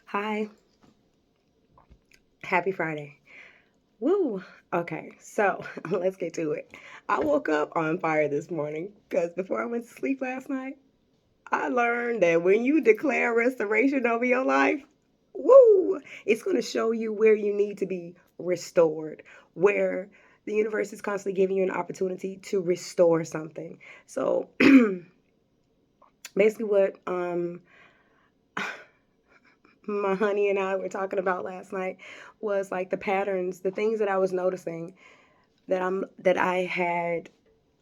Hi, happy Friday. Woo! Okay, so let's get to it. I woke up on fire this morning because before I went to sleep last night, I learned that when you declare restoration over your life, woo, it's going to show you where you need to be restored, where the universe is constantly giving you an opportunity to restore something. So basically, what my honey and I were talking about last night was like the patterns, the things that I was noticing that I had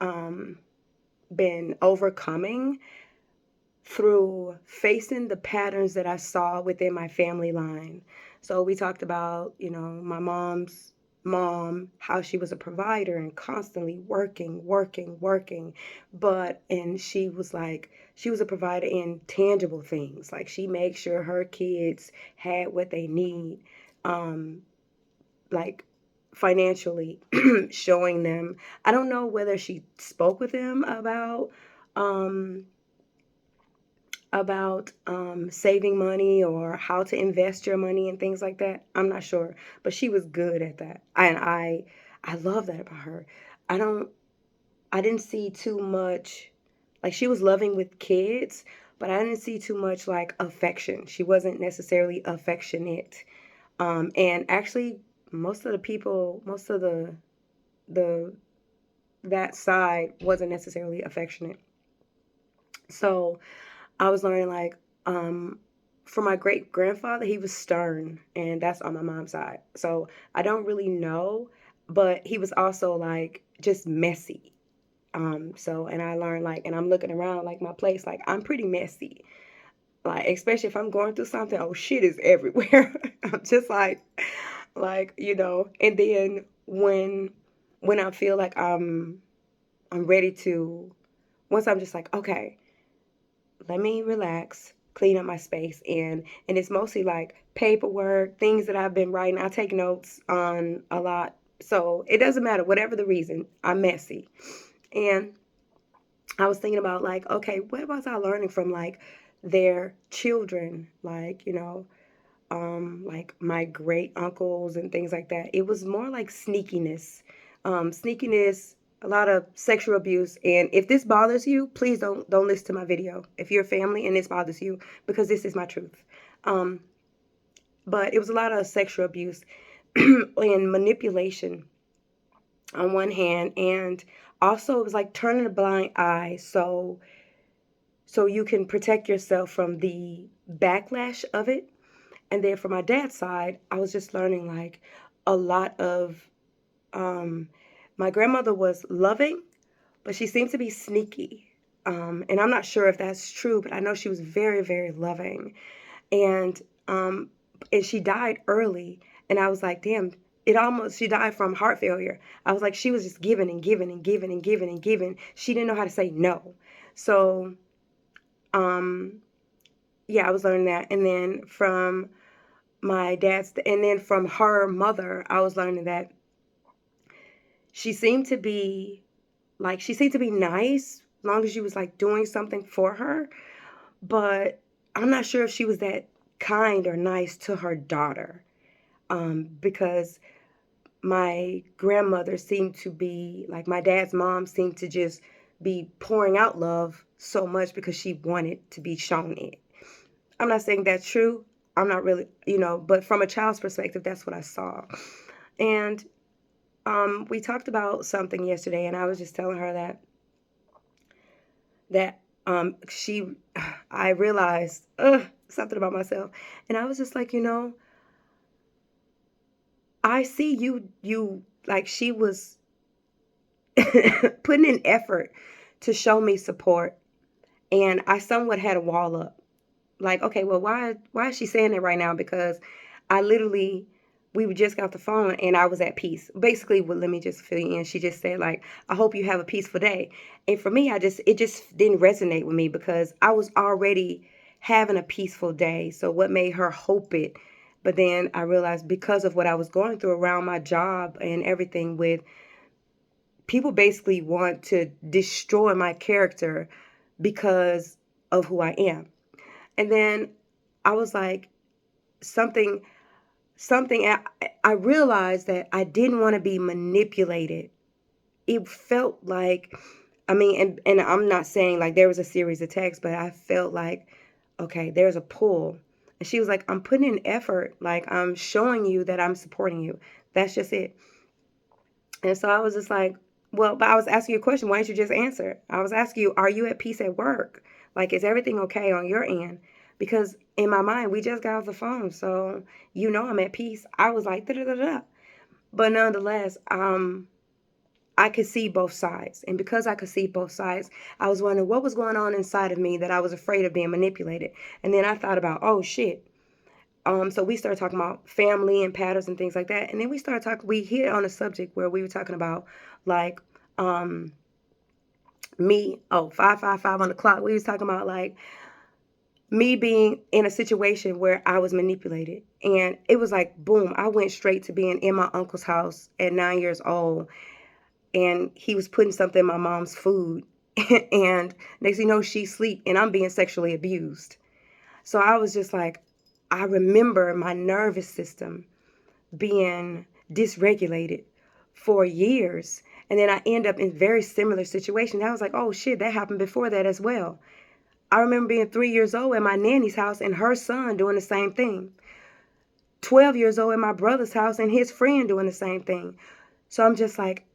um, been overcoming through facing the patterns that I saw within my family line. So we talked about, my mom's mom, how she was a provider and constantly working, working, working. And she was a provider in tangible things. Like she made sure her kids had what they need, um, like financially, showing them. I don't know whether she spoke with them um, saving money or how to invest your money and things like that. I'm not sure, but she was good at that, and I love that about her. I don't I didn't see too much, like she was loving with kids, but I didn't see too much like affection. She wasn't necessarily affectionate. And actually, most of the that side wasn't necessarily affectionate. So I was learning like for my great grandfather, he was stern, and that's on my mom's side. So I don't really know, but he was also like just messy. And I learned like, and I'm looking around like my place, like I'm pretty messy. Like especially if I'm going through something, oh shit is everywhere. I'm just and then when I feel like I'm ready to, once I'm just like, okay, let me relax, clean up my space, and it's mostly like paperwork, things that I've been writing. I take notes on a lot. So it doesn't matter, whatever the reason, I'm messy. And I was thinking about like, okay, what was I learning from like their children? Like, like my great uncles and things like that. It was more like sneakiness, a lot of sexual abuse. And if this bothers you, please don't listen to my video. If you're a family and this bothers you, because this is my truth. Um, but it was a lot of sexual abuse and manipulation on one hand, and also it was like turning a blind eye so you can protect yourself from the backlash of it. And then for my dad's side, I was just learning like a lot of um my grandmother was loving, but she seemed to be sneaky. And I'm not sure if that's true, but I know she was very, very loving. And um and she died early, and I was like, damn, it almost she died from heart failure. I was like, she was just giving and giving and giving and giving and giving. She didn't know how to say no. So um yeah, I was learning that. And then from her mother, I was learning that she seemed to be she seemed to be nice as long as she was like doing something for her, but I'm not sure if she was that kind or nice to her daughter. Because my grandmother seemed to be like my dad's mom seemed to just be pouring out love so much because she wanted to be shown it. I'm not saying that's true. I'm not really, but from a child's perspective, that's what I saw. And we talked about something yesterday, and I was just telling her that she, I realized something about myself, and I was just like, I see you like she was putting in effort to show me support, and I somewhat had a wall up. Like, okay, well, why is she saying that right now? Because I literally we just got the phone and I was at peace. Basically, well, let me just fill you in. She just said like, I hope you have a peaceful day. And for me, it just didn't resonate with me because I was already having a peaceful day. So what made her hope it? But then I realized because of what I was going through around my job and everything, with people basically want to destroy my character because of who I am. And then I was like, something, I realized that I didn't want to be manipulated. It felt like, I mean, and I'm not saying like there was a series of texts, but I felt like, okay, there's a pull. And she was like, I'm putting in effort. Like, I'm showing you that I'm supporting you. That's just it. And so I was just like, well, but I was asking you a question. Why didn't you just answer? I was asking you, are you at peace at work? Like, is everything okay on your end? Because in my mind, we just got off the phone. So, I'm at peace. I was like, da da da da. But nonetheless, I could see both sides. And because I could see both sides, I was wondering what was going on inside of me that I was afraid of being manipulated. And then I thought about, oh shit. So we started talking about family and patterns and things like that. And then we hit on a subject where we were talking about like me, 555 on the clock. We was talking about like me being in a situation where I was manipulated. And it was like, boom, I went straight to being in my uncle's house at 9 years old. And he was putting something in my mom's food. And next thing you know, she sleep and I'm being sexually abused. So I was just like, I remember my nervous system being dysregulated for years. And then I end up in very similar situations. I was like, oh shit, that happened before that as well. I remember being 3 years old at my nanny's house and her son doing the same thing. 12 years old at my brother's house and his friend doing the same thing. So I'm just like,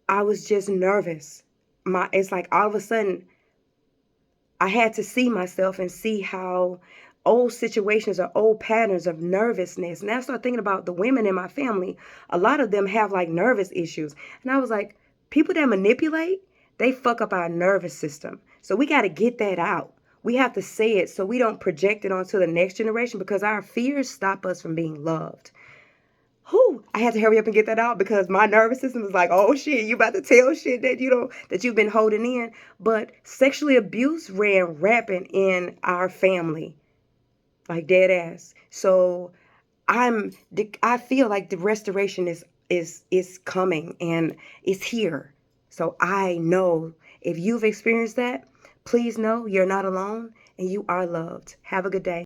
I was just nervous. It's like all of a sudden I had to see myself and see how old situations or old patterns of nervousness. And I started thinking about the women in my family. A lot of them have like nervous issues. And I was like, people that manipulate, they fuck up our nervous system. So we got to get that out. We have to say it so we don't project it onto the next generation because our fears stop us from being loved. I had to hurry up and get that out because my nervous system was like, oh shit, you about to tell shit that that you've been holding in. But sexually abuse ran rampant in our family, like dead ass. So I feel like the restoration is coming and it's here. So I know if you've experienced that, please know you're not alone and you are loved. Have a good day.